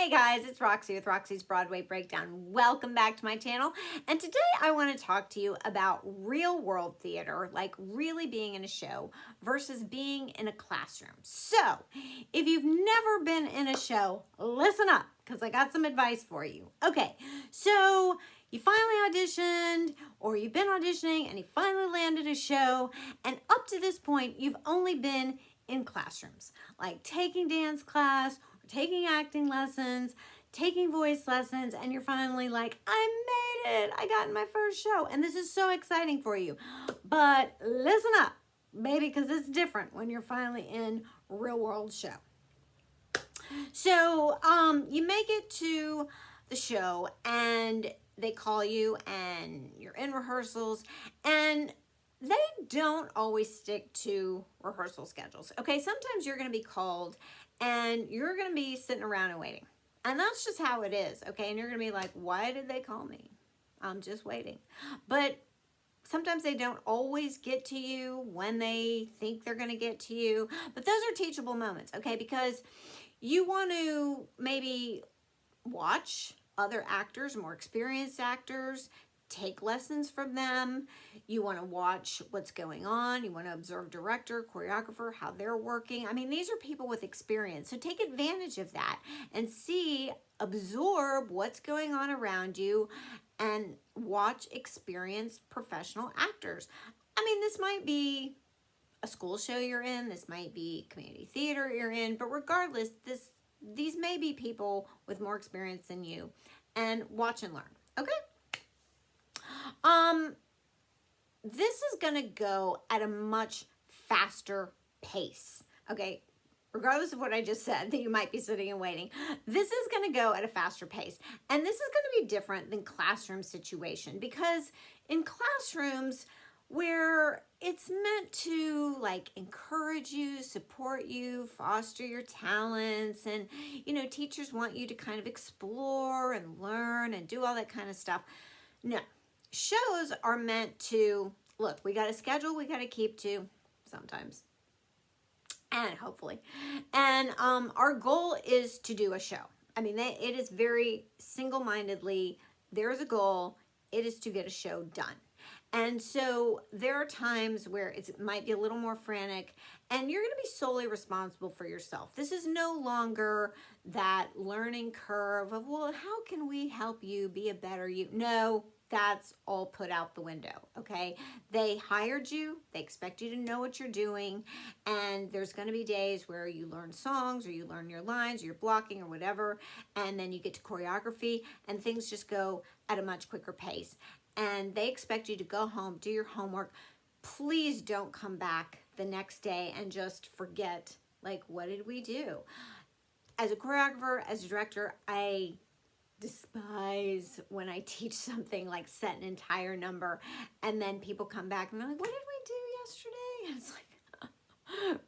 Hey guys, it's Roxie with Roxie's Broadway Breakdown. Welcome back to my channel. And today I want to talk to you about real world theater, like really being in a show versus being in a classroom. So if you've never been in a show, listen up because I got some advice for you. Okay, so you finally auditioned or you've been auditioning and you finally landed a show, and up to this point you've only been in classrooms, like taking dance class, taking acting lessons, taking voice lessons, and you're finally like, I made it. I got in my first show. And this is so exciting for you. But listen up, baby, because it's different when you're finally in real world show. So you make it to the show and they call you and you're in rehearsals, and they don't always stick to rehearsal schedules. Okay, sometimes you're going to be called and you're going to be sitting around and waiting. And that's just how it is, okay? And you're going to be like, why did they call me? I'm just waiting. But sometimes they don't always get to you when they think they're going to get to you. But those are teachable moments, okay? Because you want to maybe watch other actors, more experienced actors, take lessons from them. You want to watch what's going on. You want to observe director, choreographer, how they're working. I mean, these are people with experience. So take advantage of that and see, absorb what's going on around you and watch experienced professional actors. I mean, this might be a school show you're in. This might be community theater you're in. But regardless, these may be people with more experience than you. And watch and learn. Okay? This is going to go at a much faster pace, okay? Regardless of what I just said, that you might be sitting and waiting, this is going to go at a faster pace. And this is going to be different than classroom situation, because in classrooms where it's meant to like encourage you, support you, foster your talents, and teachers want you to kind of explore and learn and do all that kind of stuff. No. Shows are meant to, look, we got a schedule we got to keep to sometimes, and hopefully. And our goal is to do a show. I mean, it is very single-mindedly, there's a goal, it is to get a show done. And so there are times where it might be a little more frantic, and you're going to be solely responsible for yourself. This is no longer that learning curve of, well, how can we help you be a better you? No. That's all put out the window, okay? They hired you, they expect you to know what you're doing, and there's gonna be days where you learn songs or you learn your lines or you're blocking or whatever, and then you get to choreography and things just go at a much quicker pace. And they expect you to go home, do your homework. Please don't come back the next day and just forget, like, what did we do? As a choreographer, as a director, I despise when I teach something like set an entire number and then people come back and they're like, what did we do yesterday? And it's like,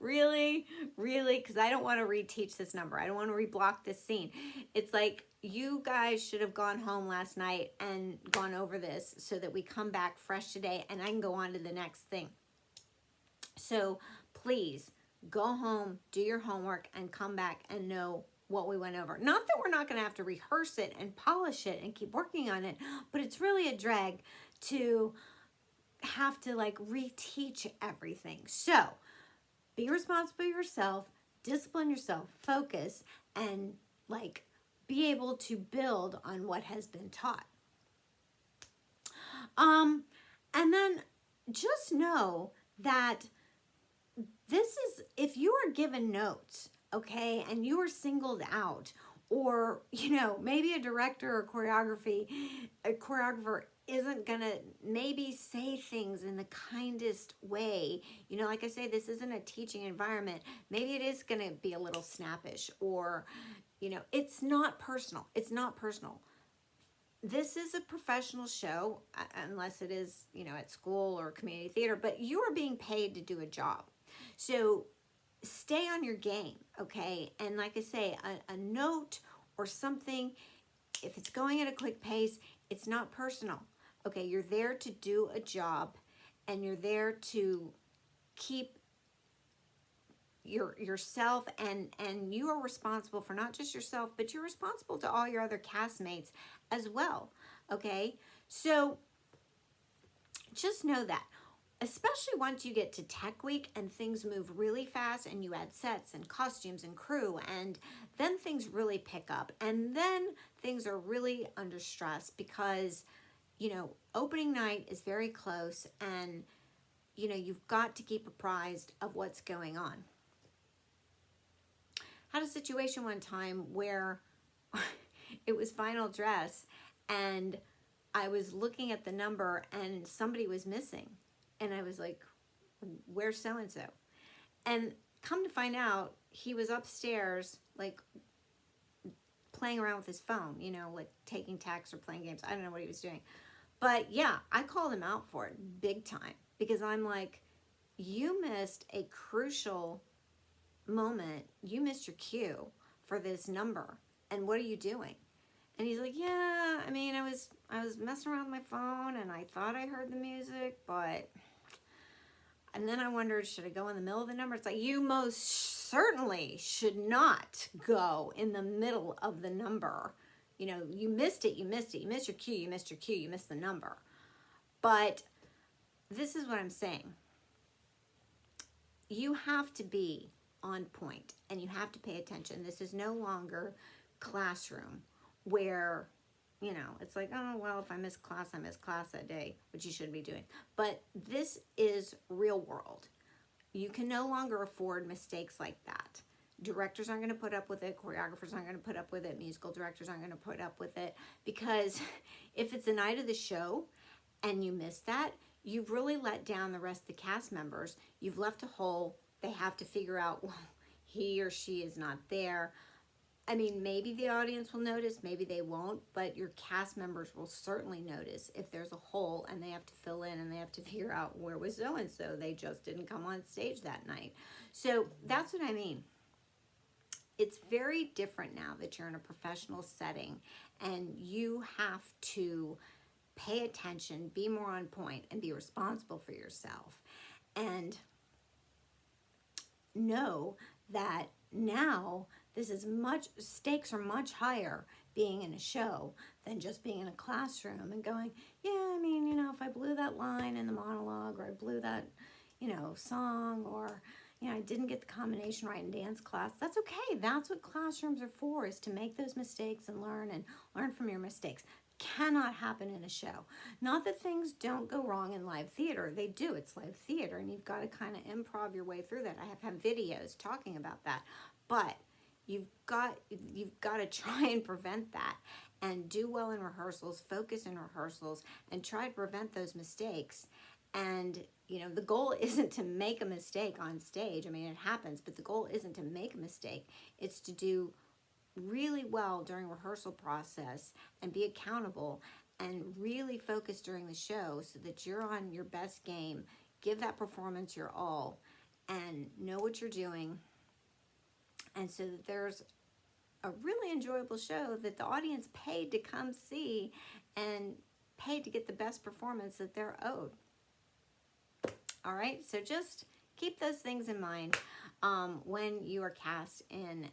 really? Because I don't want to reteach this number. I don't want to reblock this scene. It's like, you guys should have gone home last night and gone over this so that we come back fresh today and I can go on to the next thing. So please go home, do your homework, and come back and know what we went over. Not that we're not going to have to rehearse it and polish it and keep working on it, but it's really a drag to have to like reteach everything. So be responsible for yourself, discipline yourself, focus, and like be able to build on what has been taught. And then just know that this is, if you are given notes, okay, and you are singled out, or, maybe a director or choreographer isn't gonna maybe say things in the kindest way. Like I say, this isn't a teaching environment. Maybe it is gonna be a little snappish, or, it's not personal. It's not personal. This is a professional show, unless it is, at school or community theater, but you are being paid to do a job. So stay on your game, okay? And like I say, a note or something, if it's going at a quick pace, it's not personal, okay? You're there to do a job, and you're there to keep yourself, and you are responsible for not just yourself, but you're responsible to all your other castmates as well. Okay, so just know that, especially once you get to tech week and things move really fast and you add sets and costumes and crew, and then things really pick up, and then things are really under stress because, you know, opening night is very close, and you know, you've got to keep apprised of what's going on. Had a situation one time where it was final dress, and I was looking at the number and somebody was missing, and I was like, where's so-and-so? And come to find out, he was upstairs, like playing around with his phone, you know, like taking texts or playing games. I don't know what he was doing. But yeah, I called him out for it big time, because I'm like, you missed a crucial moment. You missed your cue for this number, and what are you doing? And he's like, yeah, I mean, I was messing around with my phone, and I thought I heard the music, but, and then I wondered, should I go in the middle of the number? It's like, you most certainly should not go in the middle of the number. You know, you missed it, you missed it, you missed your cue, you missed your cue, you missed the number. But this is what I'm saying. You have to be on point, and you have to pay attention. This is no longer classroom where, you know, it's like, oh, well, if I miss class, I miss class that day, which you shouldn't be doing. But this is real world. You can no longer afford mistakes like that. Directors aren't going to put up with it. Choreographers aren't going to put up with it. Musical directors aren't going to put up with it, because if it's the night of the show and you miss that, you've really let down the rest of the cast members. You've left a hole. They have to figure out, well, he or she is not there. I mean, maybe the audience will notice, maybe they won't, but your cast members will certainly notice if there's a hole and they have to fill in, and they have to figure out, where was so-and-so? They just didn't come on stage that night. So that's what I mean. It's very different now that you're in a professional setting, and you have to pay attention, be more on point, and be responsible for yourself. And know that now stakes are much higher being in a show than just being in a classroom and going, yeah, I mean, you know, if I blew that line in the monologue, or I blew that, you know, song, or, you know, I didn't get the combination right in dance class, that's okay. That's what classrooms are for, is to make those mistakes and learn from your mistakes. Cannot happen in a show. Not that things don't go wrong in live theater. They do. It's live theater, and you've got to kind of improv your way through that. I have videos talking about that. But you've got to try and prevent that, and do well in rehearsals, focus in rehearsals, and try to prevent those mistakes. And, you know, the goal isn't to make a mistake on stage. I mean, it happens, but the goal isn't to make a mistake. It's to do really well during rehearsal process, and be accountable, and really focus during the show, so that you're on your best game. Give that performance your all, and know what you're doing, and so that there's a really enjoyable show that the audience paid to come see, and paid to get the best performance that they're owed. All right, so just keep those things in mind when you are cast in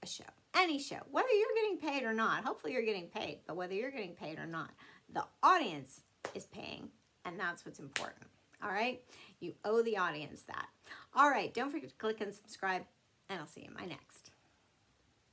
a show. Any show, whether you're getting paid or not. Hopefully you're getting paid, but whether you're getting paid or not, the audience is paying, and that's what's important. All right, you owe the audience that. All right, don't forget to click and subscribe, and I'll see you in my next.